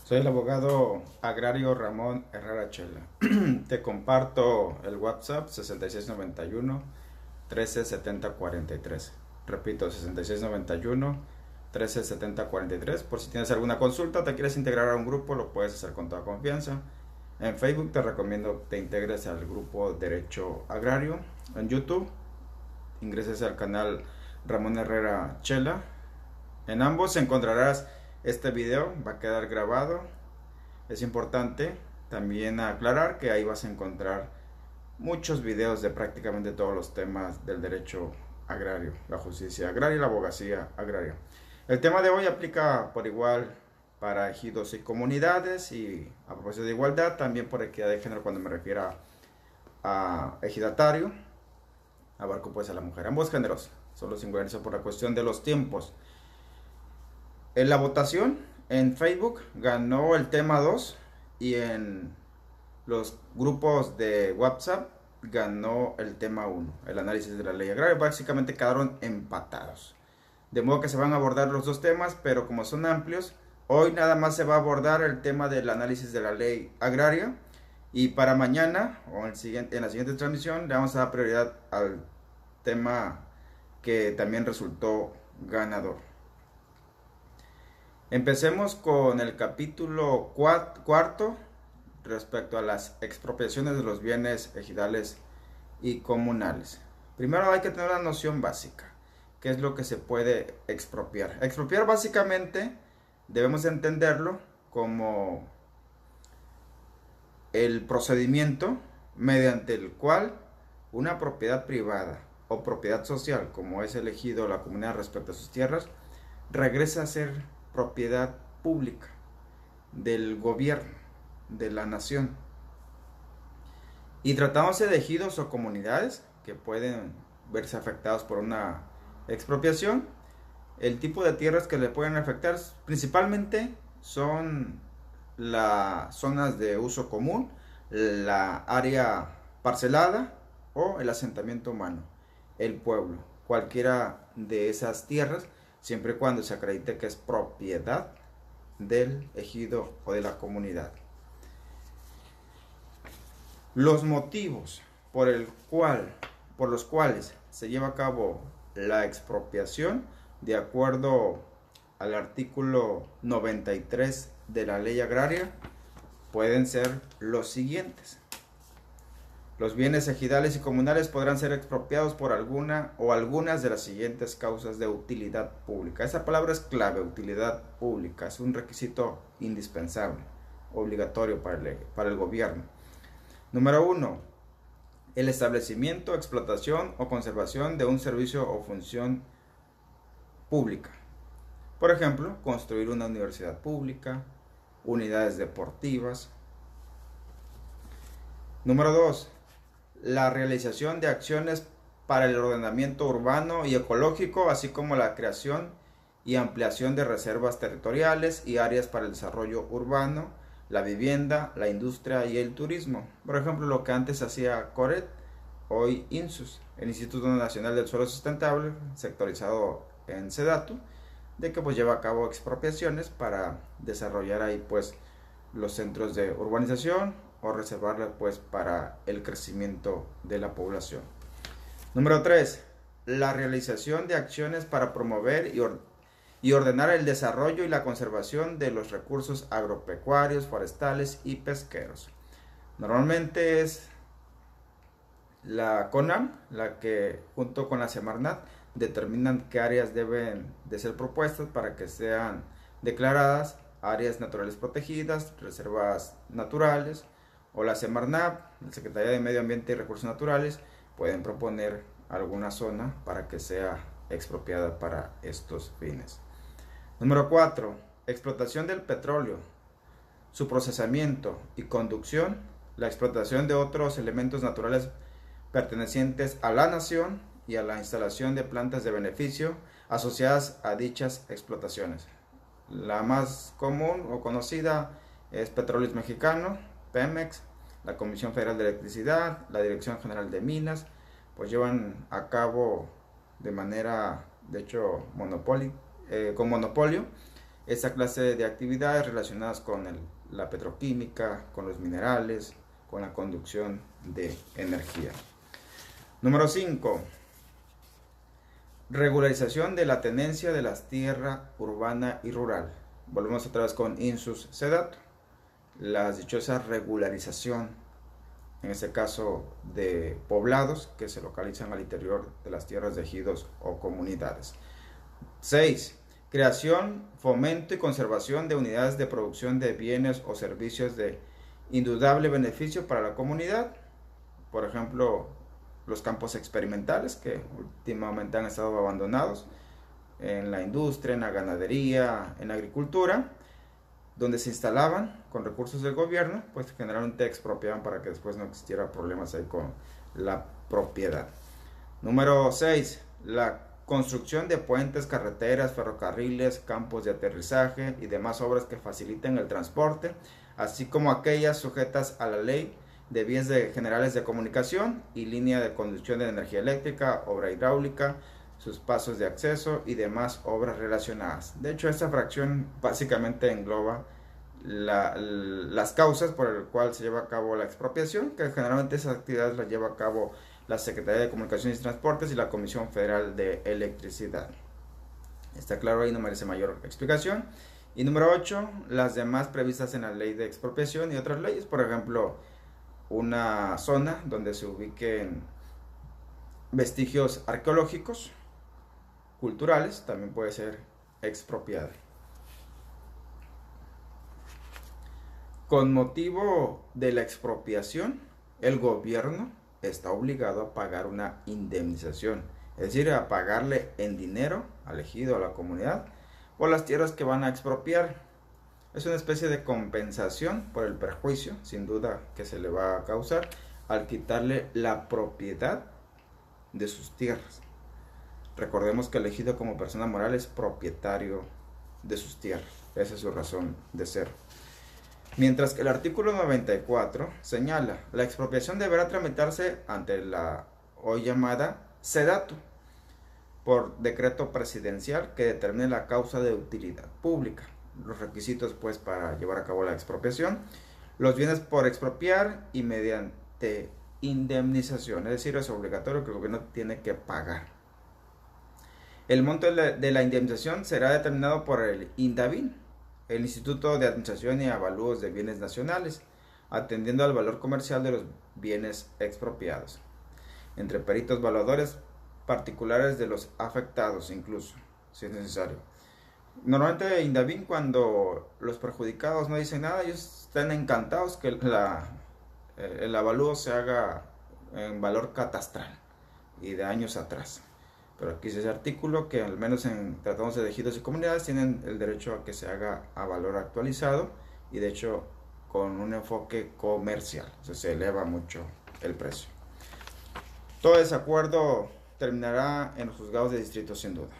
Soy el abogado agrario Ramón Herrera Chela. Te comparto el WhatsApp 6691 137043. Repito, 6691 137043. Por si tienes alguna consulta, te quieres integrar a un grupo, lo puedes hacer con toda confianza. En Facebook te recomiendo que te integres al grupo Derecho Agrario. En YouTube ingreses al canal Ramón Herrera Chela. En ambos encontrarás este video, va a quedar grabado. Es importante también aclarar que ahí vas a encontrar muchos videos de prácticamente todos los temas del derecho agrario, la justicia agraria y la abogacía agraria. El tema de hoy aplica por igual para ejidos y comunidades, y a propósito de igualdad, también por equidad de género cuando me refiero a ejidatario, abarco pues a la mujer, ambos géneros, solo singularizo por la cuestión de los tiempos. En la votación en Facebook ganó el tema 2 y en los grupos de WhatsApp ganó el tema 1, el análisis de la ley agraria. Básicamente quedaron empatados. De modo que se van a abordar los dos temas, pero como son amplios, hoy nada más se va a abordar el tema del análisis de la ley agraria, y para mañana o en la siguiente transmisión le vamos a dar prioridad al tema que también resultó ganador. Empecemos con el capítulo cuarto respecto a las expropiaciones de los bienes ejidales y comunales. Primero hay que tener una noción básica. ¿Qué es lo que se puede expropiar? Expropiar básicamente debemos entenderlo como el procedimiento mediante el cual una propiedad privada o propiedad social, como es el ejido o la comunidad respecto a sus tierras, regresa a ser propiedad pública del gobierno, de la nación. Y tratándose de ejidos o comunidades que pueden verse afectados por una expropiación, el tipo de tierras que le pueden afectar principalmente son las zonas de uso común, la área parcelada o el asentamiento humano, el pueblo. Cualquiera de esas tierras, siempre y cuando se acredite que es propiedad del ejido o de la comunidad. Los motivos por los cuales se lleva a cabo la expropiación, de acuerdo al artículo 93 de la ley agraria, pueden ser los siguientes. Los bienes ejidales y comunales podrán ser expropiados por alguna o algunas de las siguientes causas de utilidad pública. Esa palabra es clave, utilidad pública, es un requisito indispensable, obligatorio para el gobierno. Número 1. El establecimiento, explotación o conservación de un servicio o función pública. Por ejemplo, construir una universidad pública, unidades deportivas. Número 2. La realización de acciones para el ordenamiento urbano y ecológico, así como la creación y ampliación de reservas territoriales y áreas para el desarrollo urbano, la vivienda, la industria y el turismo. Por ejemplo, lo que antes hacía CORET, hoy INSUS, el Instituto Nacional del Suelo Sustentable, sectorizado en SEDATU, de que pues lleva a cabo expropiaciones para desarrollar ahí pues los centros de urbanización o reservarla pues para el crecimiento de la población. Número 3. La realización de acciones para promover y ordenar el desarrollo y la conservación de los recursos agropecuarios, forestales y pesqueros. Normalmente es la CONAM la que, junto con la Semarnat, determinan qué áreas deben de ser propuestas para que sean declaradas áreas naturales protegidas, reservas naturales, o la Semarnat, la Secretaría de Medio Ambiente y Recursos Naturales, pueden proponer alguna zona para que sea expropiada para estos fines. Número 4. Explotación del petróleo, su procesamiento y conducción, la explotación de otros elementos naturales pertenecientes a la nación y a la instalación de plantas de beneficio asociadas a dichas explotaciones. La más común o conocida es Petróleos Mexicanos, Pemex, la Comisión Federal de Electricidad, la Dirección General de Minas, pues llevan a cabo de manera, de hecho, con monopolio, esa clase de actividades relacionadas con la petroquímica, con los minerales, con la conducción de energía. Número 5. Regularización de la tenencia de las tierras urbana y rural. Volvemos otra vez con insus sedato. La dichosa regularización, en este caso de poblados que se localizan al interior de las tierras de ejidos o comunidades. 6. Creación, fomento y conservación de unidades de producción de bienes o servicios de indudable beneficio para la comunidad. Por ejemplo, los campos experimentales que últimamente han estado abandonados en la industria, en la ganadería, en la agricultura, donde se instalaban con recursos del gobierno, pues generalmente expropiaban para que después no existiera problemas ahí con la propiedad. Número 6. La construcción de puentes, carreteras, ferrocarriles, campos de aterrizaje y demás obras que faciliten el transporte, así como aquellas sujetas a la ley de vías generales de comunicación y línea de conducción de energía eléctrica, obra hidráulica, sus pasos de acceso y demás obras relacionadas. De hecho, esta fracción básicamente engloba las causas por las cuales se lleva a cabo la expropiación, que generalmente esas actividades las lleva a cabo la Secretaría de Comunicaciones y Transportes y la Comisión Federal de Electricidad. Está claro, ahí no merece mayor explicación. Y número 8, las demás previstas en la ley de expropiación y otras leyes, por ejemplo, una zona donde se ubiquen vestigios arqueológicos, culturales, también puede ser expropiada. Con motivo de la expropiación, el gobierno está obligado a pagar una indemnización, es decir, a pagarle en dinero al ejido, a la comunidad, por las tierras que van a expropiar. Es una especie de compensación por el perjuicio, sin duda, que se le va a causar al quitarle la propiedad de sus tierras. Recordemos que el ejido como persona moral es propietario de sus tierras. Esa es su razón de ser. Mientras que el artículo 94 señala, la expropiación deberá tramitarse ante la hoy llamada SEDATU, por decreto presidencial que determine la causa de utilidad pública. Los requisitos pues para llevar a cabo la expropiación, los bienes por expropiar y mediante indemnización, es decir, es obligatorio que el gobierno tiene que pagar. El monto de la indemnización será determinado por el INDABIN, el Instituto de Administración y Avalúos de Bienes Nacionales, atendiendo al valor comercial de los bienes expropiados, entre peritos valuadores particulares de los afectados incluso, si es necesario. Normalmente INDABIN, cuando los perjudicados no dicen nada, ellos están encantados que el avalúo se haga en valor catastral y de años atrás. Pero aquí dice ese artículo que al menos en tratados de ejidos y comunidades tienen el derecho a que se haga a valor actualizado y de hecho con un enfoque comercial, o sea, se eleva mucho el precio. Todo desacuerdo terminará en los juzgados de distrito sin duda,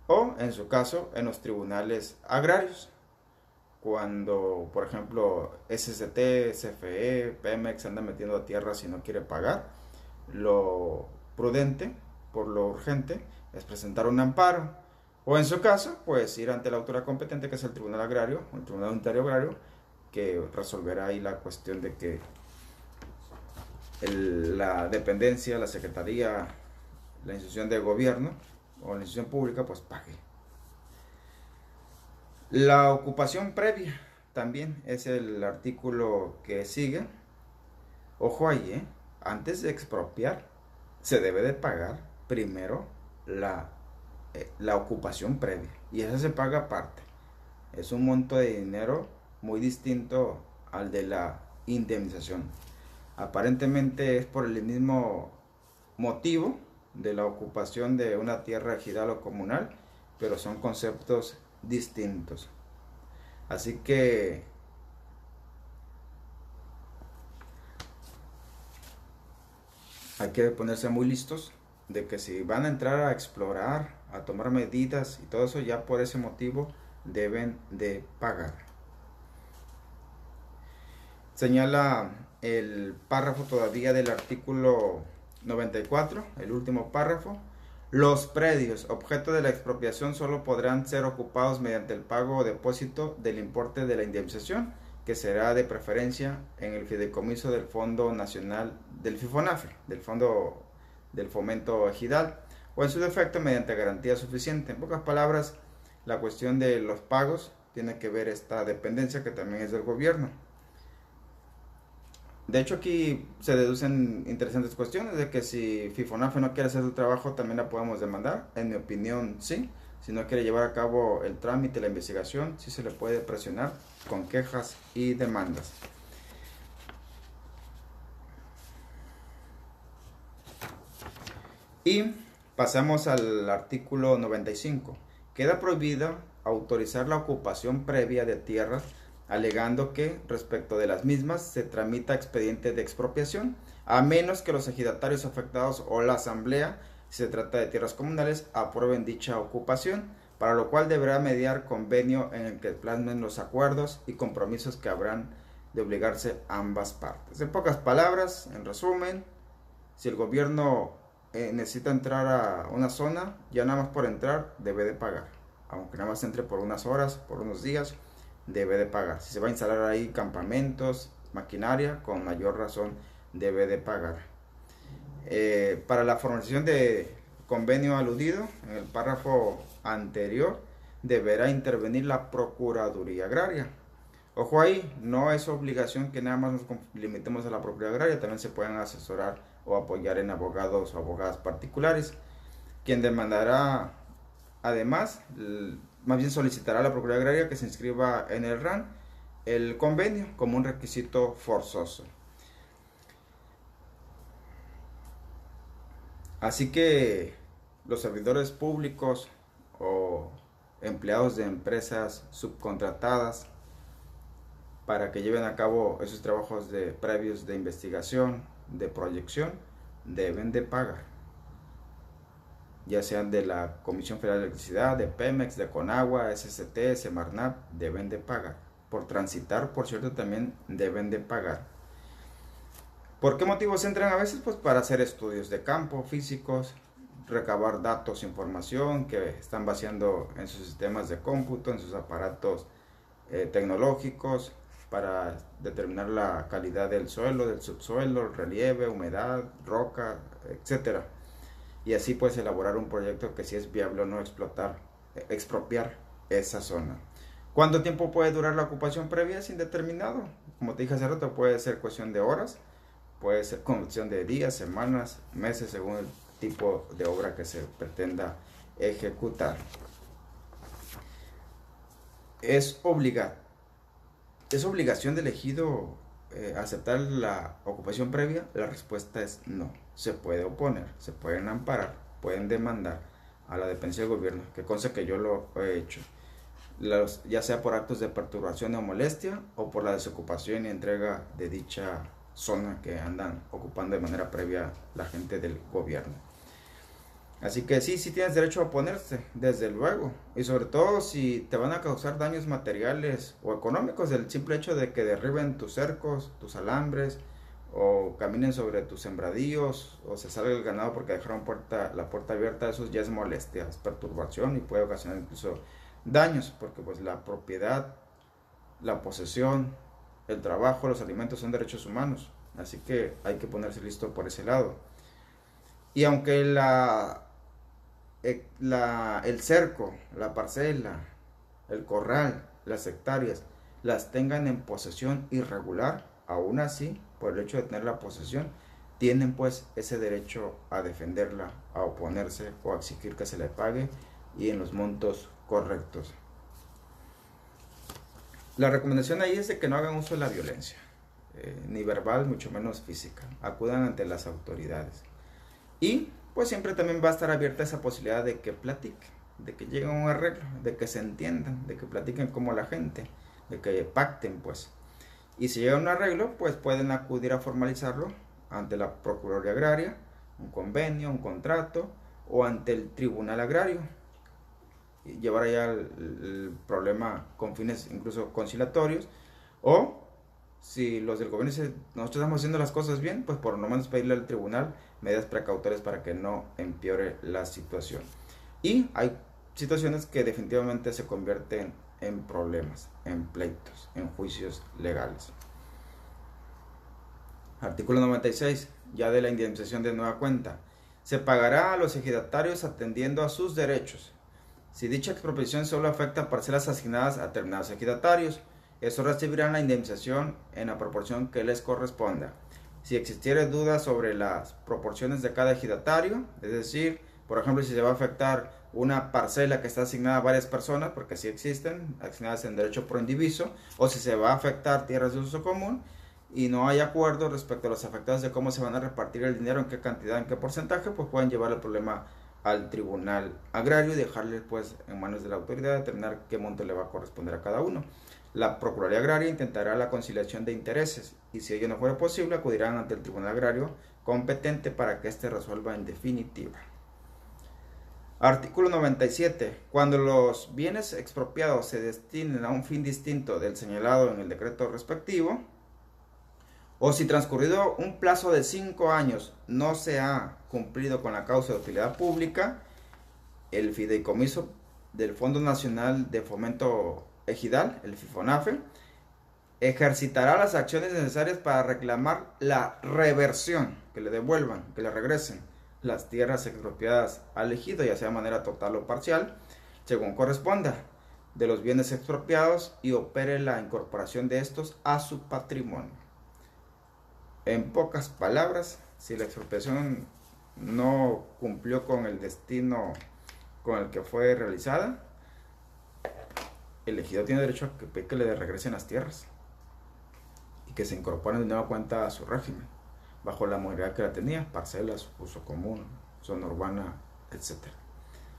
o en su caso en los tribunales agrarios, cuando por ejemplo SCT, CFE, Pemex andan metiendo a tierra si no quiere pagar. Lo prudente, por lo urgente, es presentar un amparo, o en su caso pues ir ante la autoridad competente, que es el Tribunal Agrario, el Tribunal Unitario Agrario, que resolverá ahí la cuestión de que la dependencia, la secretaría, la institución de gobierno o la institución pública pues pague. La ocupación previa también es el artículo que sigue. Ojo ahí, antes de expropiar se debe de pagar primero la ocupación previa, y esa se paga aparte. Es un monto de dinero muy distinto al de la indemnización. Aparentemente es por el mismo motivo de la ocupación de una tierra ejidal o comunal, pero son conceptos distintos. Así que hay que ponerse muy listos de que si van a entrar a explorar, a tomar medidas y todo eso, ya por ese motivo deben de pagar. Señala el párrafo todavía del artículo 94, el último párrafo: Los predios objeto de la expropiación solo podrán ser ocupados mediante el pago o depósito del importe de la indemnización, que será de preferencia en el fideicomiso del Fondo Nacional del FIFONAFE, del Fondo del Fomento Ejidal, o en su defecto mediante garantía suficiente. En pocas palabras, la cuestión de los pagos tiene que ver esta dependencia que también es del gobierno. De hecho, aquí se deducen interesantes cuestiones de que si FIFONAFE no quiere hacer su trabajo, también la podemos demandar. En mi opinión, sí. Si no quiere llevar a cabo el trámite, la investigación, sí se le puede presionar con quejas y demandas. Y pasamos al artículo 95. Queda prohibido autorizar la ocupación previa de tierras, alegando que respecto de las mismas se tramita expediente de expropiación, a menos que los ejidatarios afectados o la asamblea, si se trata de tierras comunales, aprueben dicha ocupación, para lo cual deberá mediar convenio en el que plasmen los acuerdos y compromisos que habrán de obligarse ambas partes. En pocas palabras, en resumen, si el gobierno necesita entrar a una zona, ya nada más por entrar debe de pagar, aunque nada más entre por unas horas, por unos días, debe de pagar. Si se va a instalar ahí campamentos, maquinaria, con mayor razón debe de pagar. Para la formalización de convenio aludido, en el párrafo anterior, deberá intervenir la Procuraduría Agraria. Ojo ahí, no es obligación que nada más nos limitemos a la Procuraduría Agraria, también se pueden asesorar o apoyar en abogados o abogadas particulares, quien demandará además, más bien solicitará a la Procuraduría Agraria que se inscriba en el RAN el convenio como un requisito forzoso. Así que los servidores públicos o empleados de empresas subcontratadas para que lleven a cabo esos trabajos previos de investigación, de proyección, deben de pagar, ya sean de la Comisión Federal de Electricidad, de Pemex, de Conagua, SCT, Semarnat, deben de pagar. Por transitar, por cierto, también deben de pagar. ¿Por qué motivos entran a veces? Pues para hacer estudios de campo, físicos, recabar datos, información que están vaciando en sus sistemas de cómputo, en sus aparatos tecnológicos, para determinar la calidad del suelo, del subsuelo, el relieve, humedad, roca, etcétera. Y así pues elaborar un proyecto que si es viable o no expropiar esa zona. ¿Cuánto tiempo puede durar la ocupación previa? Es indeterminado. Como te dije hace rato, puede ser cuestión de horas, puede ser cuestión de días, semanas, meses, según el tipo de obra que se pretenda ejecutar. Es obligación del ejido aceptar la ocupación previa. La respuesta es no. Se puede oponer, se pueden amparar, pueden demandar a la dependencia del gobierno, que consta que yo lo he hecho, ya sea por actos de perturbación o molestia o por la desocupación y entrega de dicha zona que andan ocupando de manera previa la gente del gobierno. Así que sí tienes derecho a oponerse, desde luego, y sobre todo si te van a causar daños materiales o económicos del simple hecho de que derriben tus cercos, tus alambres, o caminen sobre tus sembradíos, o se salga el ganado porque dejaron la puerta abierta. Eso ya es molestia, es perturbación y puede ocasionar incluso daños, porque pues la propiedad, la posesión, el trabajo, los alimentos son derechos humanos, así que hay que ponerse listo por ese lado. Y aunque el cerco, la parcela, el corral, las hectáreas las tengan en posesión irregular, aún así, por el hecho de tener la posesión, tienen pues ese derecho a defenderla, a oponerse o a exigir que se le pague y en los montos correctos. La recomendación ahí es de que no hagan uso de la violencia, ni verbal, mucho menos física. Acudan ante las autoridades. Y pues siempre también va a estar abierta esa posibilidad de que platiquen, de que lleguen a un arreglo, de que se entiendan, de que platiquen como la gente, de que pacten pues. Y si llega a un arreglo, pues pueden acudir a formalizarlo ante la Procuraduría Agraria, un convenio, un contrato, o ante el Tribunal Agrario, y llevar allá el problema con fines incluso conciliatorios, o si los del gobierno dicen nosotros estamos haciendo las cosas bien, pues por lo menos pedirle al tribunal medidas precautorias para que no empeore la situación. Y hay situaciones que definitivamente se convierten en problemas, en pleitos, en juicios legales. Artículo 96, ya de la indemnización de nueva cuenta. Se pagará a los ejidatarios atendiendo a sus derechos. Si dicha expropiación solo afecta a parcelas asignadas a determinados ejidatarios, estos recibirán la indemnización en la proporción que les corresponda. Si existiere duda sobre las proporciones de cada ejidatario, es decir, por ejemplo, si se va a afectar una parcela que está asignada a varias personas, porque sí existen, asignadas en derecho por indiviso, o si se va a afectar tierras de uso común, y no hay acuerdo respecto a los afectados de cómo se van a repartir el dinero, en qué cantidad, en qué porcentaje, pues pueden llevar el problema al tribunal agrario y dejarle pues en manos de la autoridad determinar qué monto le va a corresponder a cada uno. La Procuraduría Agraria intentará la conciliación de intereses y si ello no fuera posible acudirán ante el tribunal agrario competente para que éste resuelva en definitiva. Artículo 97. Cuando los bienes expropiados se destinen a un fin distinto del señalado en el decreto respectivo, o si transcurrido un plazo de 5 años no se ha cumplido con la causa de utilidad pública, el fideicomiso del Fondo Nacional de Fomento Ejidal, el FIFONAFE, ejercitará las acciones necesarias para reclamar la reversión, que le devuelvan, que le regresen las tierras expropiadas al ejido, ya sea de manera total o parcial, según corresponda, de los bienes expropiados y opere la incorporación de estos a su patrimonio. En pocas palabras, si la expropiación no cumplió con el destino con el que fue realizada, el ejido tiene derecho a que le regresen las tierras y que se incorporen de nueva cuenta a su régimen, bajo la modalidad que la tenía, parcelas, uso común, zona urbana, etc.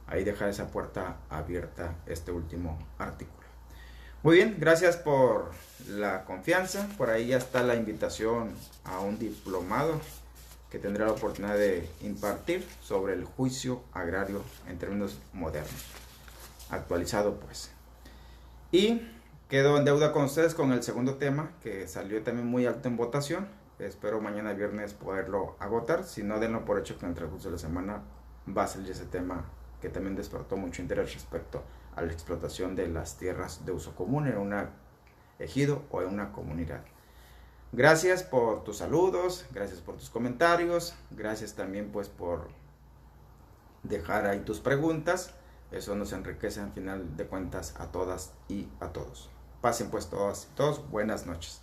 Ahí deja esa puerta abierta este último artículo. Muy bien, gracias por la confianza. Por ahí ya está la invitación a un diplomado que tendré la oportunidad de impartir sobre el juicio agrario en términos modernos, actualizado pues. Y quedo en deuda con ustedes con el segundo tema, que salió también muy alto en votación. Espero mañana viernes poderlo agotar. Si no, denlo por hecho que en el transcurso de la semana va a salir ese tema que también despertó mucho interés respecto a la explotación de las tierras de uso común en un ejido o en una comunidad. Gracias por tus saludos, gracias por tus comentarios, gracias también pues por dejar ahí tus preguntas. Eso nos enriquece al final de cuentas a todas y a todos. Pasen pues todas y todos, buenas noches.